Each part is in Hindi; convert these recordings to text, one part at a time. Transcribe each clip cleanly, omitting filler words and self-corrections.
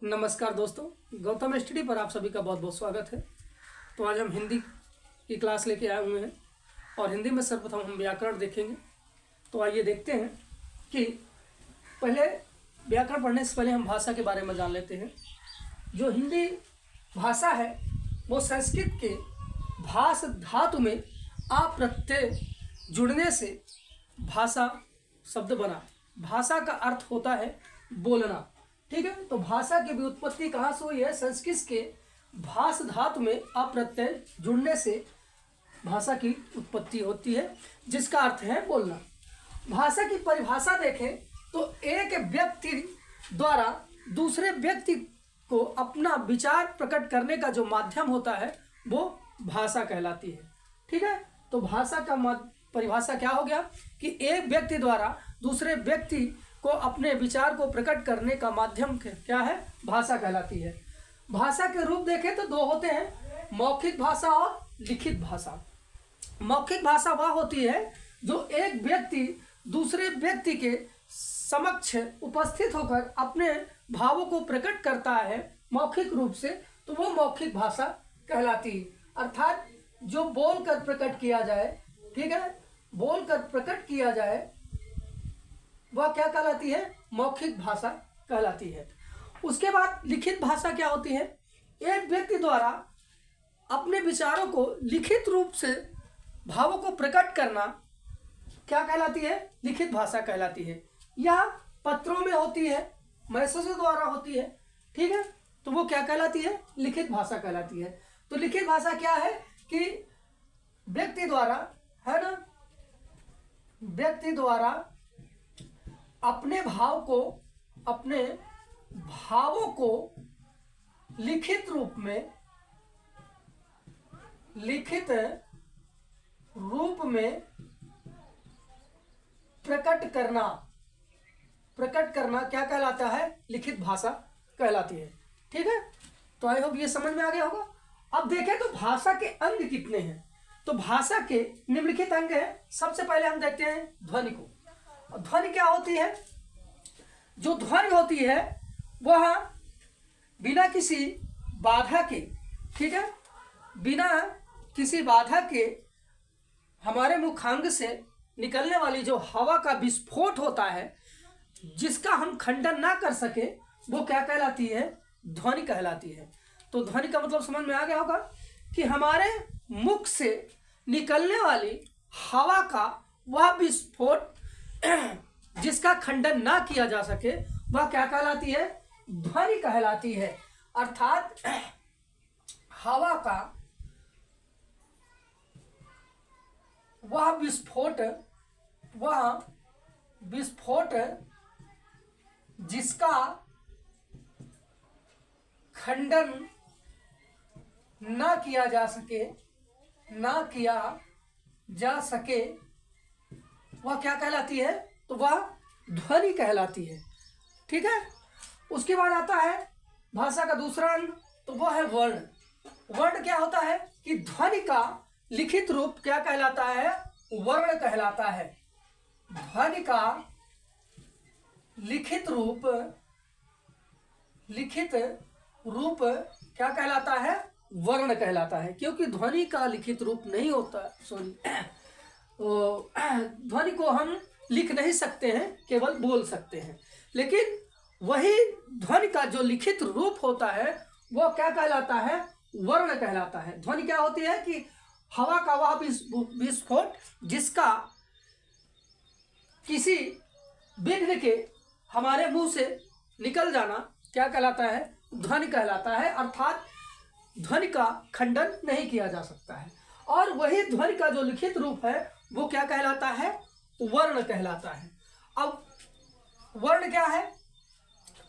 नमस्कार दोस्तों, गौतम स्टडी पर आप सभी का बहुत बहुत स्वागत है। तो आज हम हिंदी की क्लास लेके आए हुए हैं और हिंदी में सर्वप्रथम हम व्याकरण देखेंगे। तो आइए देखते हैं कि पहले व्याकरण पढ़ने से पहले हम भाषा के बारे में जान लेते हैं। जो हिंदी भाषा है वो संस्कृत के भाष धातु में आ प्रत्यय जुड़ने से भाषा शब्द बना। भाषा का अर्थ होता है बोलना, ठीक है। तो भाषा की व्युत्पत्ति कहाँ से हुई है? संस्कृत के भाष धातु में अप्रत्यय जुड़ने से भाषा की उत्पत्ति होती है, जिसका अर्थ है बोलना। भाषा की परिभाषा देखें तो एक व्यक्ति द्वारा दूसरे व्यक्ति को अपना विचार प्रकट करने का जो माध्यम होता है वो भाषा कहलाती है, ठीक है। तो भाषा का परिभाषा क्या हो गया कि एक व्यक्ति द्वारा दूसरे व्यक्ति को अपने विचार को प्रकट करने का माध्यम क्या है? भाषा कहलाती है। भाषा के रूप देखें तो दो होते हैं, मौखिक भाषा और लिखित भाषा। मौखिक भाषा वह होती है जो एक व्यक्ति दूसरे व्यक्ति के समक्ष उपस्थित होकर अपने भावों को प्रकट करता है मौखिक रूप से, तो वो मौखिक भाषा कहलाती है। अर्थात जो बोलकर प्रकट किया जाए, ठीक है, बोलकर प्रकट किया जाए वह क्या कहलाती है? मौखिक भाषा कहलाती है। उसके बाद लिखित भाषा क्या होती है? एक व्यक्ति द्वारा अपने विचारों को लिखित रूप से भावों को प्रकट करना क्या कहलाती है? लिखित भाषा कहलाती है। यह पत्रों में होती है, मैसेजों द्वारा होती है, ठीक है। तो वो क्या कहलाती है? लिखित भाषा कहलाती है। तो लिखित भाषा क्या है कि व्यक्ति द्वारा, है ना, व्यक्ति द्वारा अपने भावों को लिखित रूप में प्रकट करना क्या कहलाता है? लिखित भाषा कहलाती है, ठीक है। तो आई होप ये समझ में आ गया होगा। अब देखें तो भाषा के अंग कितने हैं। तो भाषा के निम्नलिखित अंग हैं। सबसे पहले हम देखते हैं ध्वनि को। ध्वनि क्या होती है? जो ध्वनि होती है वह बिना किसी बाधा के, ठीक है, बिना किसी बाधा के हमारे मुखांग से निकलने वाली जो हवा का विस्फोट होता है, जिसका हम खंडन ना कर सके, वो क्या कहलाती है? ध्वनि कहलाती है। तो ध्वनि का मतलब समझ में आ गया होगा कि हमारे मुख से निकलने वाली हवा का वह विस्फोट जिसका खंडन ना किया जा सके, वह क्या कहलाती है? ध्वनि कहलाती है। अर्थात हवा का वह विस्फोट जिसका खंडन ना किया जा सके, वह क्या कहलाती है? तो वह ध्वनि कहलाती है, ठीक है। उसके बाद आता है भाषा का दूसरा अंग, तो वह है वर्ण। वर्ण क्या होता है कि ध्वनि का लिखित रूप क्या कहलाता है? वर्ण कहलाता है। ध्वनि का लिखित रूप क्या कहलाता है? वर्ण कहलाता है। क्योंकि ध्वनि का लिखित रूप नहीं होता, ध्वनि को हम लिख नहीं सकते हैं, केवल बोल सकते हैं। लेकिन वही ध्वनि का जो लिखित रूप होता है वो क्या कहलाता है? वर्ण कहलाता है। ध्वनि क्या होती है कि हवा का वह विस्फोट जिसका किसी विघ्न के हमारे मुंह से निकल जाना क्या कहलाता है? ध्वनि कहलाता है। अर्थात ध्वनि का खंडन नहीं किया जा सकता है। और वही ध्वनि का जो लिखित रूप है वो क्या कहलाता है? वर्ण कहलाता है। अब वर्ण क्या है?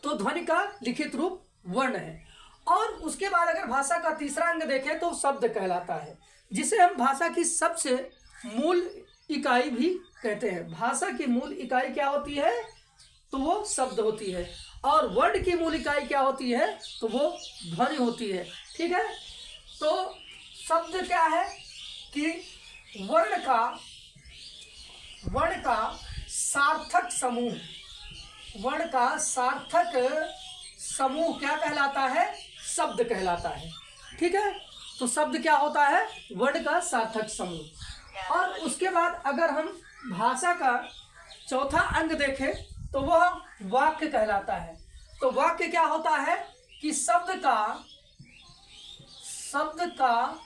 तो ध्वनि का लिखित रूप वर्ण है। और उसके बाद अगर भाषा का तीसरा अंग देखें तो शब्द कहलाता है, जिसे हम भाषा की सबसे मूल इकाई भी कहते हैं। भाषा की मूल इकाई क्या होती है? तो वो शब्द होती है। और वर्ण की मूल इकाई क्या होती है? तो वो ध्वनि होती है, ठीक है। तो शब्द क्या है कि वर्ण का सार्थक समूह क्या कहलाता है? शब्द कहलाता है। ठीक है, तो शब्द क्या होता है? वर्ण का सार्थक समूह। और उसके बाद अगर हम भाषा का चौथा अंग देखें तो वह वाक्य कहलाता है। तो वाक्य क्या होता है कि शब्द का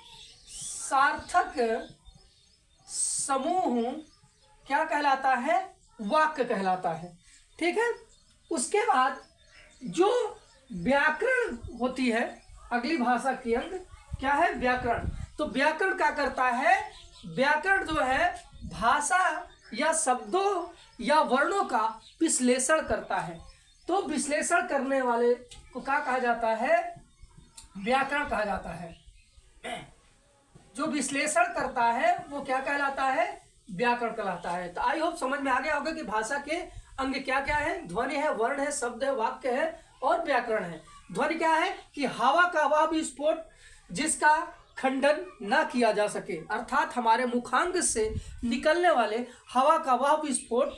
सार्थक समूह क्या कहलाता है? वाक्य कहलाता है। ठीक है, उसके बाद जो व्याकरण होती है, अगली भाषा की अंग क्या है? व्याकरण। तो व्याकरण क्या करता है? व्याकरण जो है भाषा या शब्दों या वर्णों का विश्लेषण करता है। तो विश्लेषण करने वाले को क्या कहा जाता है? व्याकरण कहा जाता है। जो विश्लेषण करता है वो क्या कहलाता है? व्याकरण कहलाता है। तो आई होप समझ में आ गया होगा कि भाषा के अंग क्या क्या है? ध्वनि है, वर्ण है, शब्द है, वाक्य है और व्याकरण है। ध्वनि क्या है कि हवा का वह विस्फोट जिसका खंडन न किया जा सके, अर्थात हमारे मुखांग से निकलने वाले हवा का वह विस्फोट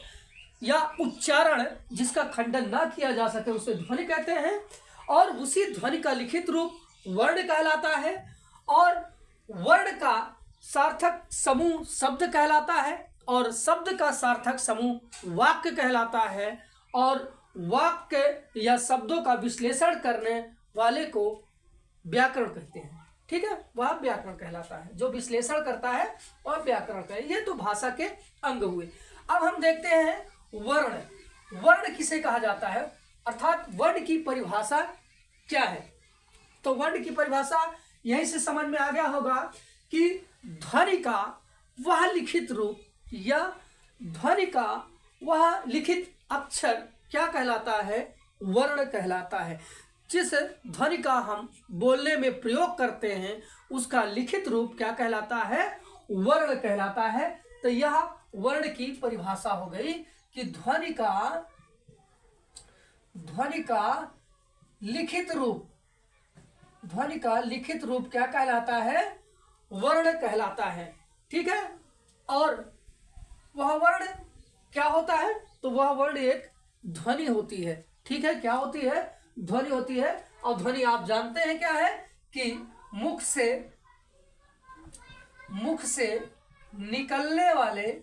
या उच्चारण जिसका खंडन न किया जा सके उसे ध्वनि कहते हैं। और उसी ध्वनि का लिखित रूप वर्ण कहलाता है और वर्ण का सार्थक समूह शब्द कहलाता है और शब्द का सार्थक समूह वाक्य कहलाता है और वाक्य या शब्दों का विश्लेषण करने वाले को व्याकरण कहते हैं। ठीक है, वह व्याकरण कहलाता है। जो विश्लेषण करता है वह व्याकरण कहलाता है। ये तो भाषा के अंग हुए। अब हम देखते हैं वर्ण। वर्ण किसे कहा जाता है, अर्थात वर्ण की परिभाषा क्या है? तो वर्ण की परिभाषा यहीं से समझ में आ गया होगा कि ध्वनि का वह लिखित रूप या ध्वनि का वह लिखित अक्षर क्या कहलाता है? वर्ण कहलाता है। जिस ध्वनि का हम बोलने में प्रयोग करते हैं उसका लिखित रूप क्या कहलाता है? वर्ण कहलाता है। तो यह वर्ण की परिभाषा हो गई कि ध्वनि का लिखित रूप क्या कहलाता है? वर्ण कहलाता है। ठीक है, और वह वर्ण क्या होता है? तो वह वर्ण एक ध्वनि होती है। ठीक है, क्या होती है? ध्वनि होती है। और ध्वनि आप जानते हैं क्या है कि मुख से निकलने वाले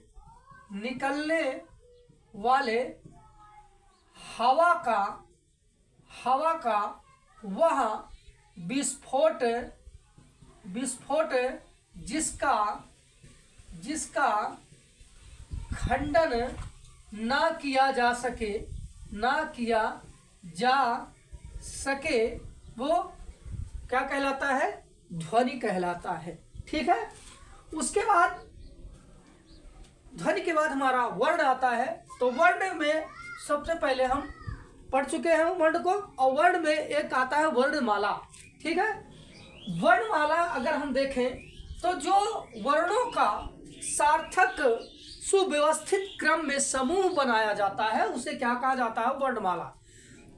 हवा का वह विस्फोट जिसका खंडन ना किया जा सके वो क्या कहलाता है? ध्वनि कहलाता है। ठीक है, उसके बाद ध्वनि के बाद हमारा वर्ण आता है। तो वर्ण में सबसे पहले हम पढ़ चुके हैं वर्ण को, और वर्ण में एक आता है वर्णमाला। ठीक है, वर्णमाला अगर हम देखें तो जो वर्णों का सार्थक सुव्यवस्थित क्रम में समूह बनाया जाता है उसे क्या कहा जाता है? वर्णमाला।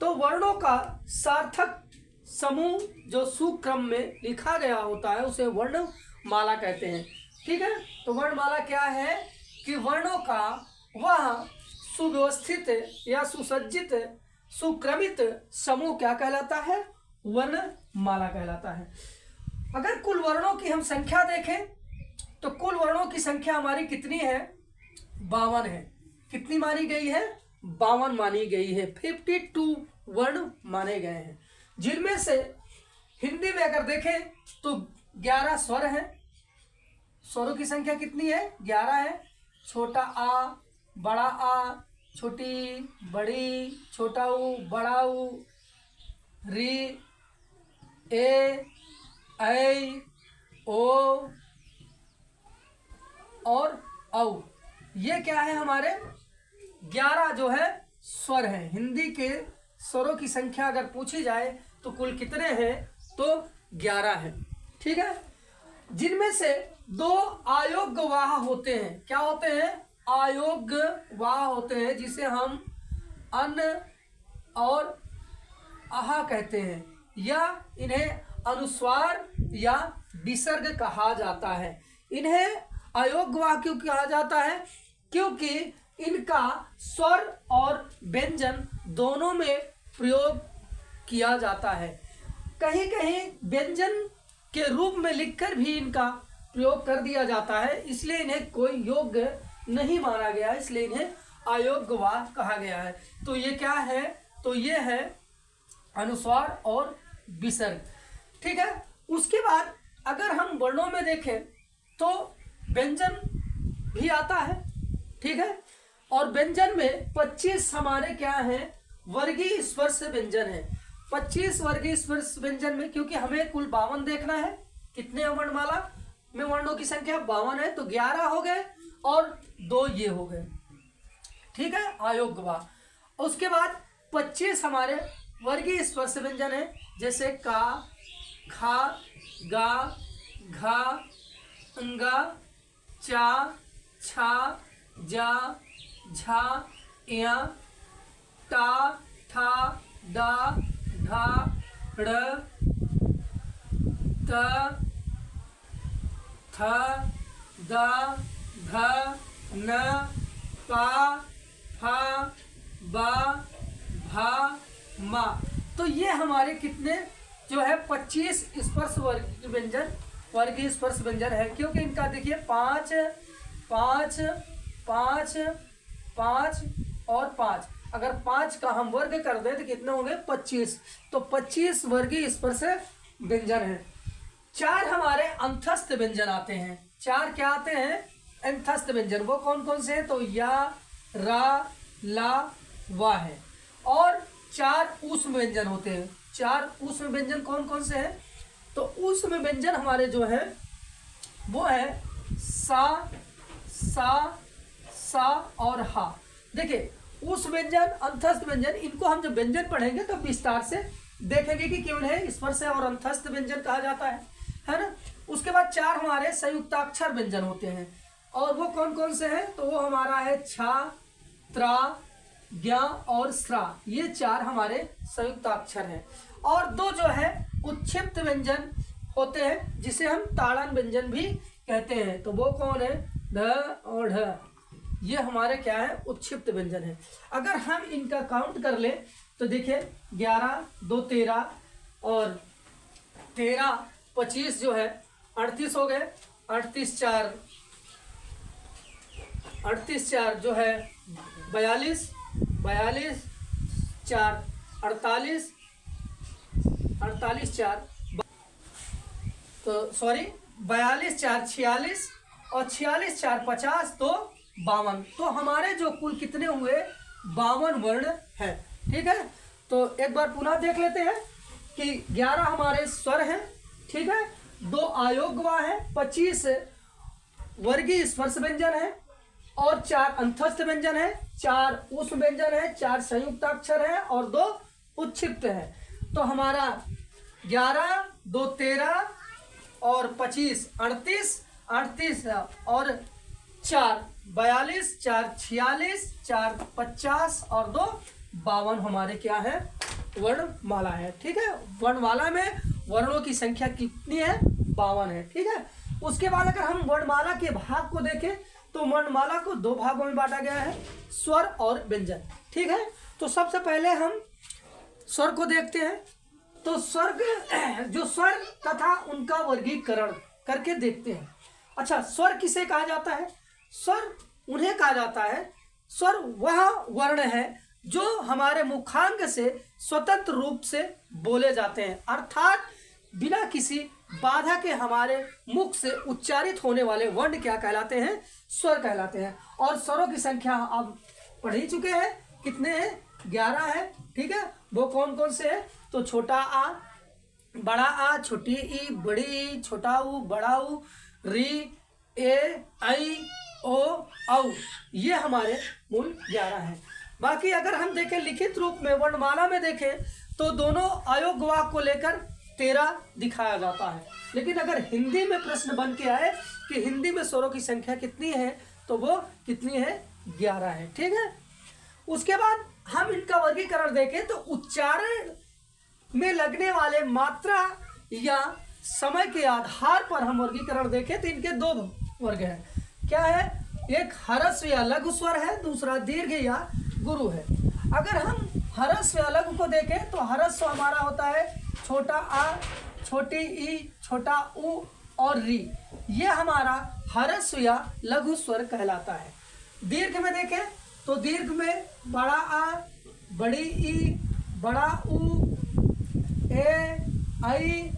तो वर्णों का सार्थक समूह जो सुक्रम में लिखा गया होता है उसे वर्णमाला कहते हैं। ठीक है, तो वर्णमाला क्या है कि वर्णों का वह सुव्यवस्थित या सुसज्जित सुक्रमित समूह क्या कहलाता है? वर्णमाला कहलाता है। अगर कुल वर्णों की हम संख्या देखें तो कुल वर्णों की संख्या हमारी कितनी है? 52 है। कितनी मानी गई है? 52 मानी गई है। 52 वर्ण माने गए हैं, जिनमें से हिंदी में अगर देखें तो 11 स्वर हैं। स्वरों की संख्या कितनी है? 11 है। छोटा आ, बड़ा आ, छोटी, बड़ी, छोटा ऊ, बड़ा ऊ, री, ए, ऐ, ओ और औ। ये क्या है? हमारे 11 जो है स्वर हैं। हिंदी के स्वरों की संख्या अगर पूछी जाए तो कुल कितने हैं? तो 11 है। ठीक है, जिनमें से 2 अयोग्यवाह होते हैं। क्या होते हैं? अयोग्यवाह होते हैं, जिसे हम अन और आहा कहते हैं, या इन्हें अनुस्वार या विसर्ग कहा जाता है। इन्हें अयोग्यवाह क्यों कहा जाता है? क्योंकि इनका स्वर और व्यंजन दोनों में प्रयोग किया जाता है। कहीं कहीं व्यंजन के रूप में लिखकर भी इनका प्रयोग कर दिया जाता है, इसलिए इन्हें कोई योग्य नहीं माना गया, इसलिए इन्हें अयोग्य वा कहा गया है। तो ये क्या है, तो ये है अनुस्वार और विसर्ग। ठीक है। उसके बाद अगर हम वर्णों में देखें तो व्यंजन भी आता है। ठीक है। और व्यंजन में 25 हमारे क्या हैं, वर्गीय स्पर्श व्यंजन है। 25 वर्गीय स्पर्श व्यंजन में, क्योंकि हमें कुल 52 देखना है, कितने वर्णमाला में वर्णों की संख्या 52 है, तो 11 हो गए और 2 ये हो गए। ठीक है, अयोग्य वा। उसके बाद 25 हमारे वर्गीय स्पर्श व्यंजन है, जैसे का, खा, गा, घा, अंगा, चा, छा, जा, झा, या, टा, ठा, डा, ढा, ड़, त, थ, द, ध, न, पा, फा, बा, भा, मा। तो ये हमारे कितने जो है 25 स्पर्श वर्गीय स्पर्श व्यंजन है, क्योंकि इनका देखिए 5 5 5 5 और 5, अगर 5 का हम वर्ग कर दें तो कितने होंगे 25। तो 25 वर्गीय स्पर्श व्यंजन है। 4 हमारे अंतस्थ व्यंजन आते हैं। 4 क्या आते हैं, अंतस्थ व्यंजन। वो कौन कौन से हैं, तो या, रा, ला, वा है। और 4 ऊष्म व्यंजन होते हैं। 4 ऊष्म व्यंजन कौन कौन से हैं, तो ऊष्म व्यंजन हमारे जो है वो है सा, सा, सा और हा। देखिए ऊष्म व्यंजन, अंतस्थ व्यंजन, इनको हम जब व्यंजन पढ़ेंगे तो विस्तार से देखेंगे कि क्यों है स्पर्श और अंतस्थ व्यंजन कहा जाता है ना। उसके बाद 4 हमारे संयुक्ताक्षर व्यंजन होते हैं, और वो कौन कौन से हैं, तो वो हमारा है छा, त्रा, ज्ञा और स्रा। ये 4 हमारे संयुक्ताक्षर हैं। और 2 जो है उच्छिप्त व्यंजन होते हैं, जिसे हम ताड़न व्यंजन भी कहते हैं। तो वो कौन है, ढ और ढ। ये हमारे क्या है, उच्छिप्त व्यंजन है। अगर हम इनका काउंट कर लें तो देखिए 11, 2 13 और 13 25 जो है 38 हो गए। 38 4 जो है 42, 42 4 48, 48 4 तो सॉरी 42 4 46 और 46 4 50 तो 52। तो हमारे जो कुल कितने हुए 52 वर्ण है। ठीक है। तो एक बार पुनः देख लेते हैं कि 11 हमारे स्वर हैं। ठीक है। 2 अयोग्य वा है, 25 वर्गीय स्पर्श व्यंजन है और 4 अंतस्थ व्यंजन है, 4 ऊष्म व्यंजन है, 4 संयुक्ताक्षर है और 2 उच्छिप्त है। तो हमारा 11, 2 13 और 25 38, 38 और 4 42, 4 46, 4 50 और 2 52 हमारे क्या है, वर्णमाला है। ठीक है। वर्णमाला में वर्णों की संख्या कितनी है, 52 है। ठीक है। उसके बाद अगर हम वर्णमाला के भाग को देखें तो वर्णमाला को 2 भागों में बांटा गया है, स्वर और व्यंजन। ठीक है। तो सबसे पहले हम स्वर को देखते हैं। तो जो स्वर तथा उनका वर्गीकरण करके देखते हैं। अच्छा, स्वर किसे कहा जाता है, स्वर उन्हें कहा जाता है, स्वर वह वर्ण है जो हमारे मुखांग से स्वतंत्र रूप से बोले जाते हैं, अर्थात बिना किसी बाधा के हमारे मुख से उच्चारित होने वाले वर्ण क्या कहलाते हैं, स्वर कहलाते हैं। और स्वरों की संख्या आप पढ़ ही चुके हैं, कितने हैं, 11 है। ठीक है। वो कौन कौन से हैं, तो छोटा आ, बड़ा आ, छोटी ई, बड़ी ई, छोटा ऊ, बड़ा ऊ, री, ए, आई, ओ, औ, ये हमारे मूल 11 हैं। बाकी अगर हम देखें लिखित रूप में वर्णमाला में देखें तो दोनों अयोग्य वाक्य को लेकर 13 दिखाया जाता है। लेकिन अगर हिंदी में प्रश्न बन के आए कि हिंदी में स्वरों की संख्या कितनी है, तो वो कितनी है, 11 है। ठीक है। उसके बाद हम इनका वर्गीकरण देखें तो उच्चारण में लगने वाले मात्रा या समय के आधार पर हम वर्गीकरण देखें तो इनके 2 वर्ग हैं। क्या है, एक ह्रस्व या लघु स्वर है, दूसरा दीर्घ या गुरु है। अगर हम ह्रस्व या लघु को देखें तो ह्रस्व हमारा होता है छोटा आ, छोटी ई, छोटा उ और री। ये हमारा ह्रस्व या लघु स्वर कहलाता है। दीर्घ में देखें तो दीर्घ में बड़ा आ, बड़ी ई, बड़ा उ, ए, आई,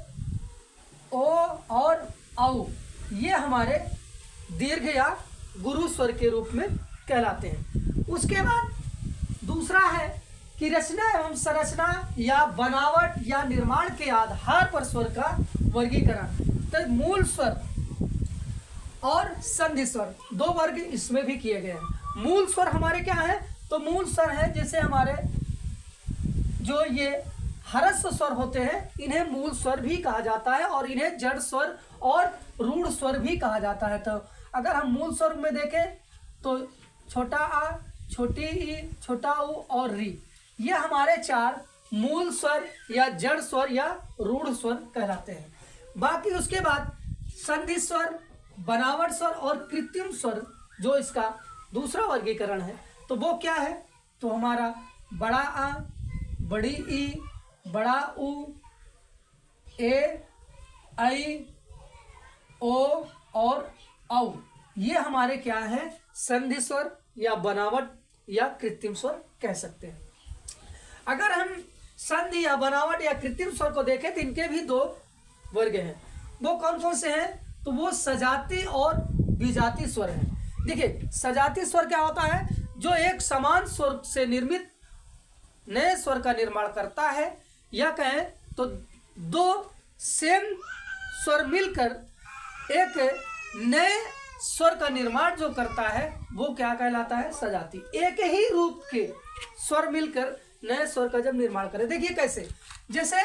ओ और औ, ये हमारे दीर्घ या गुरु स्वर के रूप में कहलाते हैं। उसके बाद दूसरा है कि रचना एवं संरचना या बनावट या निर्माण के आधार पर स्वर का वर्गीकरण। तो मूल स्वर और संधि स्वर दो वर्ग इसमें भी किए गए हैं। मूल स्वर हमारे क्या है? तो मूल स्वर है जैसे हमारे जो ये ह्रस्व स्वर होते हैं, इन्हें मूल स्वर भी कहा जाता है और इन्हें जड़ स्वर और रूढ़ स्वर भी कहा जाता है। तो अगर हम मूल स्वर में देखें तो छोटा आ, छोटी ई, छोटा उ और री, ये हमारे 4 मूल स्वर या जड़ स्वर या रूढ़ स्वर कहलाते हैं। बाकी उसके बाद संधि स्वर, बनावट स्वर और कृत्रिम स्वर जो इसका दूसरा वर्गीकरण है, तो वो क्या है? तो हमारा बड़ा आ, बड़ी ई, बड़ा उ, ए, आई, ओ और औ, ये हमारे क्या है? संधि स्वर या बनावट या कृत्रिम स्वर कह सकते हैं। अगर हम संधि या बनावट या कृत्रिम स्वर को देखें तो इनके भी 2 वर्ग हैं। वो कौन कौन से हैं? तो वो सजाती और विजाती स्वर हैं। देखिए, सजाती स्वर क्या होता है? जो एक समान स्वर से निर्मित नए स्वर का निर्माण करता है, या कहें तो 2 सेम स्वर मिलकर एक नए स्वर का निर्माण जो करता है वो क्या कहलाता है? सजाती। एक ही रूप के स्वर मिलकर नए स्वर का जब निर्माण करे, देखिए कैसे, जैसे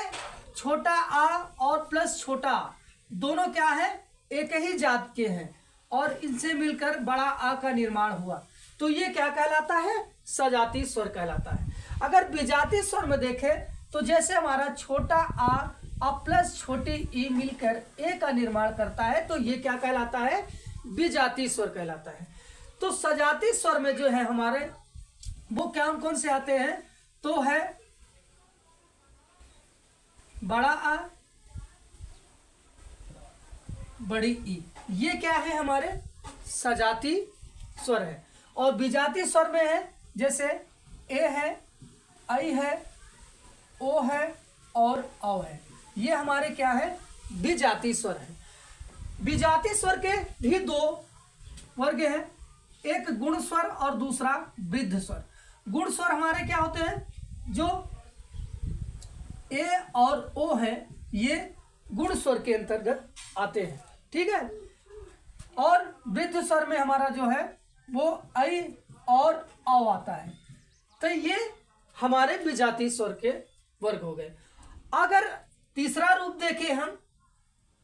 छोटा आ और प्लस छोटा आ दोनों क्या है? एक ही जात के हैं और इनसे मिलकर बड़ा आ का निर्माण हुआ, तो ये क्या कहलाता है? सजाती स्वर कहलाता है। अगर विजाती स्वर में देखें तो जैसे हमारा छोटा आ और प्लस छोटी ई मिलकर ए का निर्माण करता है, तो ये क्या कहलाता है? विजाती स्वर कहलाता है। तो सजाती स्वर में जो है हमारे वो कौन कौन से आते हैं? तो है बड़ा आ, बड़ी ई, ये क्या है? हमारे सजाती स्वर है। और विजाती स्वर में है जैसे ए है, आई है, ओ है और औ है, ये हमारे क्या है? विजाती स्वर है। विजाती स्वर के भी 2 वर्ग हैं, एक गुण स्वर और दूसरा वृद्ध स्वर। गुण स्वर हमारे क्या होते हैं? जो ए और ओ है ये गुण स्वर के अंतर्गत आते हैं, ठीक है। और वृद्ध स्वर में हमारा जो है वो आई और औ आता है। तो ये हमारे विजाती स्वर के वर्ग हो गए। अगर तीसरा रूप देखें, हम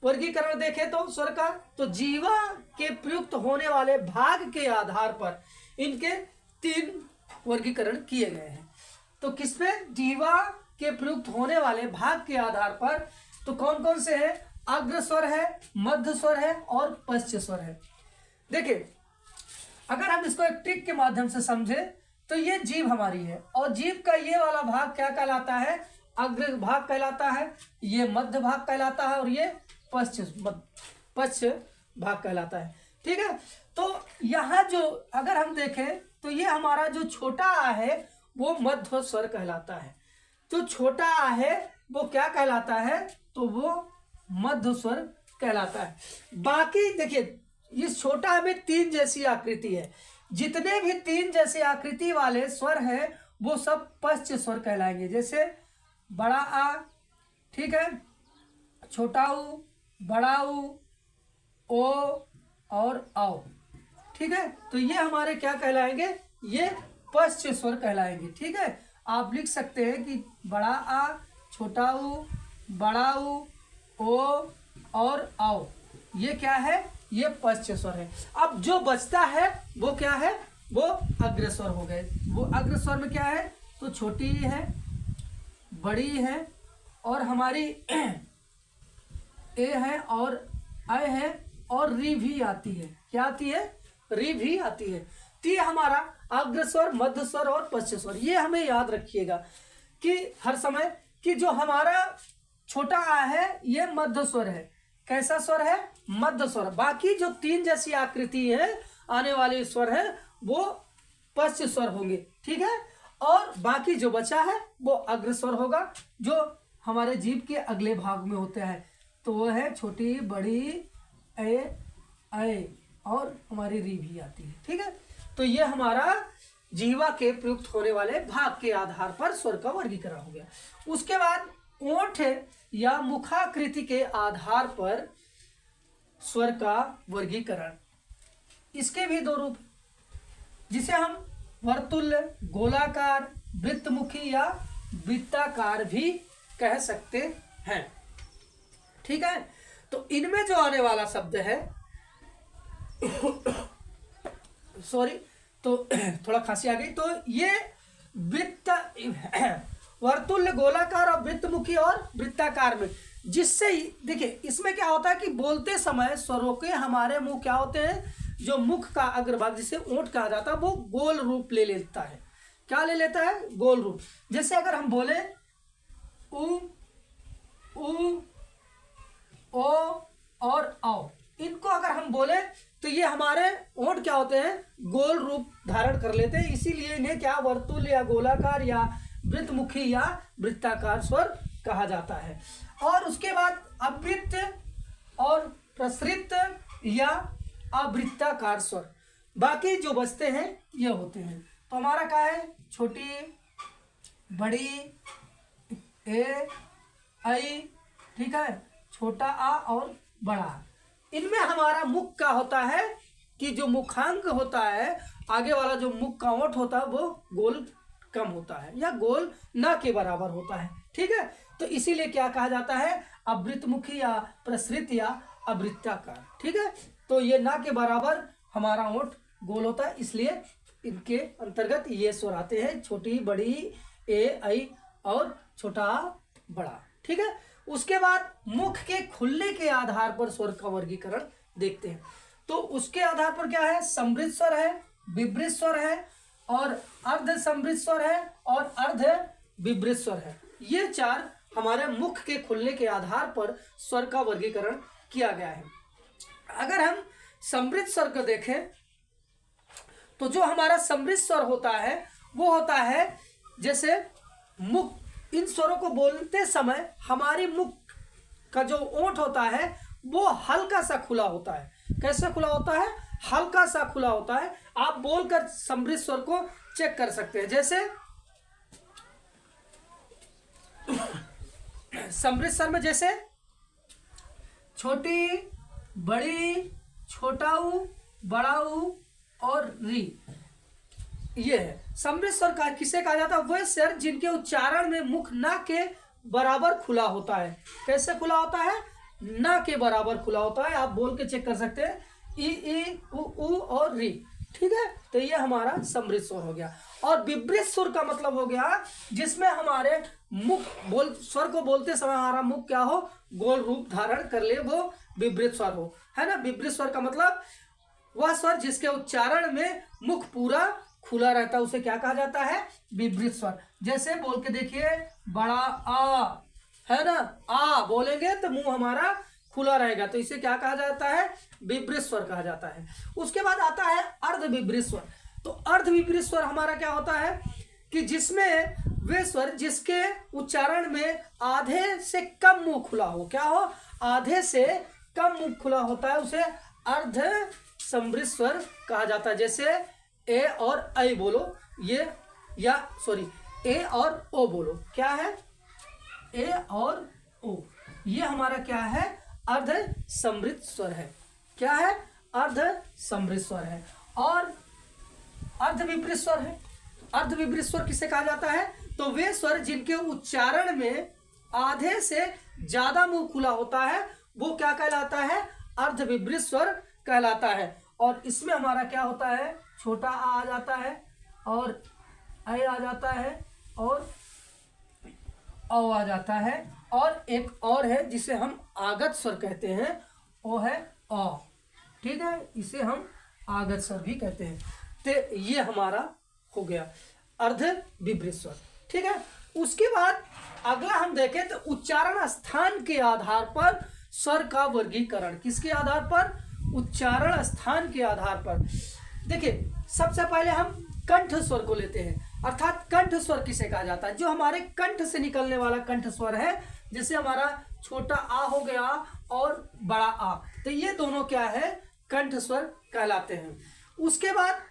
वर्गीकरण देखें तो स्वर का, तो जीवा के प्रयुक्त होने वाले भाग के आधार पर इनके 3 वर्गीकरण किए गए हैं। तो किसपे? जीवा के प्रयुक्त होने वाले भाग के आधार पर। तो कौन कौन से हैं? अग्र स्वर है, मध्य स्वर है और पश्च स्वर है। देखिए, अगर हम इसको एक ट्रिक के माध्यम से समझे तो ये जीभ हमारी है और जीभ का ये वाला भाग क्या कहलाता है? अग्र भाग कहलाता है, ये मध्य भाग कहलाता है और ये पश्च भाग कहलाता है, ठीक है। तो यहाँ जो अगर हम देखें तो ये हमारा जो छोटा आ है वो मध्य स्वर कहलाता है। जो छोटा आ है वो क्या कहलाता है? तो वो मध्य स्वर कहलाता है। बाकी देखिए, इस छोटा में 3 जैसी आकृति है, जितने भी 3 जैसे आकृति वाले स्वर हैं वो सब पश्च स्वर कहलाएंगे। जैसे बड़ा आ, ठीक है, छोटा उ, बड़ा उ, ओ और औ, ठीक है। तो ये हमारे क्या कहलाएंगे? ये पश्च स्वर कहलाएंगे, ठीक है। आप लिख सकते हैं कि बड़ा आ, छोटा उ, बड़ा उ, ओ और औ, ये क्या है? ये पश्च स्वर है। अब जो बचता है वो क्या है? वो अग्र स्वर हो गए। वो अग्र स्वर में क्या है? तो छोटी है, बड़ी है और हमारी ए है और अ है और री भी आती है। क्या आती है? री भी आती है। तो ये हमारा अग्रस्वर, मध्य स्वर और पश्च स्वर। ये हमें याद रखिएगा कि हर समय कि जो हमारा छोटा आ है ये मध्य स्वर है। कैसा स्वर है? मध्य स्वर। बाकी जो तीन जैसी आकृति है आने वाले स्वर है वो पश्च स्वर होंगे, ठीक है। और बाकी जो बचा है वो अग्रस्वर होगा, जो हमारे जीभ के अगले भाग में होते हैं। तो वो है छोटी, बड़ी, ए और हमारी री भी आती है, ठीक है। तो ये हमारा जीवा के प्रयुक्त होने वाले भाग के आधार पर स्वर का वर्गीकरण हो गया। उसके बाद ओंठ या मुखाकृति के आधार पर स्वर का वर्गीकरण। इसके भी दो रूप, जिसे हम वर्तुल्य, गोलाकार, वृत्तमुखी या वृत्ताकार भी कह सकते हैं, ठीक है। तो इनमें जो आने वाला शब्द है सॉरी, तो थोड़ा खांसी आ गई। तो ये वृत्त, वर्तुल्य, गोलाकार और वृत्तमुखी और वृत्ताकार में, जिससे देखिए इसमें क्या होता है कि बोलते समय स्वरों के हमारे मुंह क्या होते हैं, जो मुख का अग्रभाग जिसे ओंठ कहा जाता है वो गोल रूप ले लेता है। क्या ले लेता है? गोल रूप। जैसे अगर हम बोले उ, ओ और औ, इनको अगर हम बोले तो ये हमारे ओंठ क्या होते हैं? गोल रूप धारण कर लेते हैं। इसीलिए इन्हें क्या वर्तुल या गोलाकार या वृत्तमुखी या वृत्ताकार स्वर कहा जाता है। और उसके बाद अवृत्त और प्रसृत या अवृत्ताकार स्वर, बाकी जो बचते हैं ये होते हैं। तो हमारा क्या है? छोटी, बड़ी, ए, आई, ठीक है, छोटा आ और बड़ा। इनमें हमारा मुख का होता है कि जो मुखांक होता है, आगे वाला जो मुख का ओंठ होता है वो गोल कम होता है या गोल न के बराबर होता है, ठीक है। तो इसीलिए क्या कहा जाता है? अवृत्तमुखी या प्रसृत या अवृत्ताकार, ठीक है। तो ये ना के बराबर हमारा ओंठ गोल होता है, इसलिए इनके अंतर्गत ये स्वर आते हैं, छोटी, बड़ी, ए, आई और छोटा, बड़ा, ठीक है। उसके बाद मुख के खुलने के आधार पर स्वर का वर्गीकरण देखते हैं। तो उसके आधार पर क्या है? समृद्ध स्वर है, विवृत स्वर है और अर्ध समृद्ध स्वर है और अर्ध विवृत स्वर है। ये चार हमारे मुख के खुलने के आधार पर स्वर का वर्गीकरण किया गया है। अगर हम समृद्ध स्वर को देखें तो जो हमारा समृद्ध स्वर होता है वो होता है, जैसे मुख, इन स्वरों को बोलते समय हमारी मुख का जो ओंठ होता है वो हल्का सा खुला होता है। कैसे खुला होता है? हल्का सा खुला होता है। आप बोलकर समृद्ध स्वर को चेक कर सकते हैं। जैसे समृद्ध स्वर में जैसे छोटी, बड़ी, छोटा ऊ, बड़ा ऊ और री, ये है समृद्ध स्वर। का किसे कहा जाता है? वह स्वर जिनके उच्चारण में मुख ना के बराबर खुला होता है। कैसे खुला होता है? ना के बराबर खुला होता है। आप बोल के चेक कर सकते हैं, ई, उ और री, ठीक है। तो ये हमारा समृद्ध स्वर हो गया। और विवृत स्वर का मतलब हो गया जिसमें हमारे मुख बोल स्वर को बोलते समय हमारा मुख क्या हो? गोल रूप धारण कर ले, वो विवृत स्वर हो, है ना। विवृत स्वर का मतलब वह स्वर जिसके उच्चारण में मुख पूरा खुला रहता है, उसे क्या कहा जाता है? विवृत स्वर। जैसे बोल के देखिए, बड़ा आ, है ना, आ बोलेंगे तो मुंह हमारा खुला रहेगा, तो इसे क्या कहा जाता है? विवृत स्वर कहा जाता है। उसके बाद आता है अर्ध विवृत स्वर। तो अर्ध विवृत स्वर हमारा क्या होता है कि जिसमें वे स्वर जिसके उच्चारण में आधे से कम मुंह खुला हो। क्या हो? आधे से कम मुंह खुला होता है, उसे अर्ध समृद्ध स्वर कहा जाता है। जैसे ए और ऐ बोलो, ये या सॉरी ए और ओ बोलो, क्या है? ए और ओ, ये हमारा क्या है? अर्ध समृद्ध स्वर है। क्या है? अर्ध समृद्ध स्वर है। और अर्ध विपरीत स्वर है। अर्ध विपरीत स्वर किसे कहा जाता है? तो वे स्वर जिनके उच्चारण में आधे से ज्यादा मुंह खुला होता है वो क्या कहलाता है? अर्ध विपरीत स्वर कहलाता है। और इसमें हमारा क्या होता है? छोटा आ जाता है और ऐ आ जाता है और औ आ जाता है। और एक और है जिसे हम आगत स्वर कहते हैं, वो है औ, ठीक है, इसे हम आगत स्वर भी कहते हैं। तो ये हमारा हो गया अर्ध विभ्रित स्वर। ठीक है, उसके बाद अगला हम देखें तो उच्चारण स्थान के आधार पर स्वर का वर्गीकरण। किसके आधार पर? उच्चारण स्थान के आधार पर। देखिए, सबसे पहले हम कंठ स्वर को लेते हैं, अर्थात कंठ स्वर किसे कहा जाता है? जो हमारे कंठ से निकलने वाला कंठ स्वर है, जैसे हमारा छोटा आ हो गया और बड़ा आ, तो ये दोनों क्या है? कंठ स्वर कहलाते हैं। उसके बाद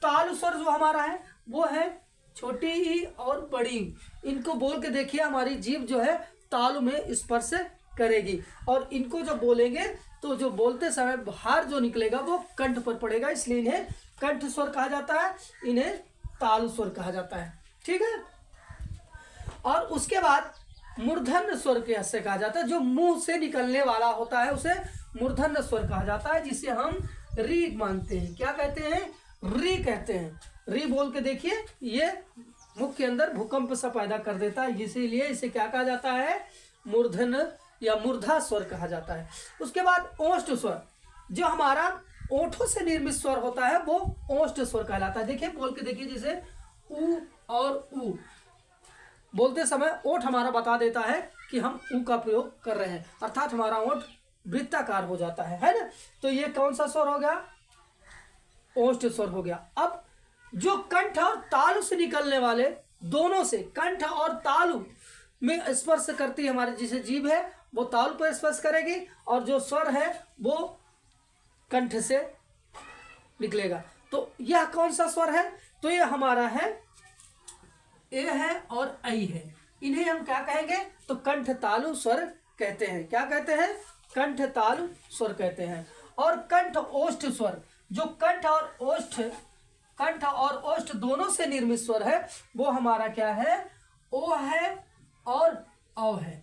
तालु स्वर जो हमारा है वो है छोटी ई और बड़ी ई। इनको बोल के देखिए, हमारी जीभ जो है तालु में स्पर्श करेगी और इनको जब बोलेंगे तो जो बोलते समय बाहर जो निकलेगा वो कंठ पर पड़ेगा, इसलिए इन्हें कंठ स्वर कहा जाता है, इन्हें तालु स्वर कहा जाता है। ठीक है, और उसके बाद मूर्धन्य स्वर के से कहा जाता है, जो मुंह से निकलने वाला होता है उसे मूर्धन्य स्वर कहा जाता है, जिसे हम री मानते हैं। क्या कहते हैं? री कहते हैं। री बोल के देखिए, ये मुख के अंदर भूकंप सा पैदा कर देता है, इसीलिए इसे क्या कहा जाता है? मूर्धन्य या मूर्धा स्वर कहा जाता है। उसके बाद ओष्ठ स्वर, जो हमारा ओठों से निर्मित स्वर होता है वो ओष्ठ स्वर कहलाता है। देखिए, बोल के देखिए, जैसे ऊ और ऊ बोलते समय ओठ हमारा बता देता है कि हम ऊ का प्रयोग कर रहे हैं, अर्थात हमारा ओठ वृत्ताकार हो जाता है ना। तो ये कौन सा स्वर हो गया? ओष्ठ स्वर हो गया। अब जो कंठ और तालु से निकलने वाले, दोनों से कंठ और तालु में स्पर्श करती है हमारी जिसे जीभ है, वो तालु पर स्पर्श करेगी, और जो स्वर है वो कंठ से निकलेगा। तो यह कौन सा स्वर है? तो ये हमारा है ए है और आई है। इन्हें हम क्या कहेंगे? तो कंठ तालु स्वर कहते हैं। क्या कहते हैं? कंठ तालु स्वर कहते हैं। और कंठ ओष्ठ स्वर, जो कंठ और ओष्ठ दोनों से निर्मित स्वर है, वो हमारा क्या है? ओ है और औ है।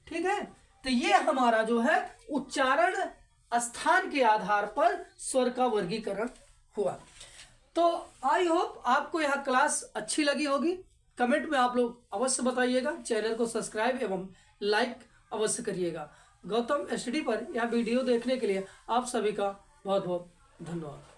ठीक है, तो ये हमारा जो है उच्चारण स्थान के आधार पर स्वर का वर्गीकरण हुआ। तो आई होप आपको यह क्लास अच्छी लगी होगी। कमेंट में आप लोग अवश्य बताइएगा। चैनल को सब्सक्राइब एवं लाइक अवश्य करिएगा। गौतम स्टडी पर यह वीडियो देखने के लिए आप सभी का बहुत बहुत धन्यवाद।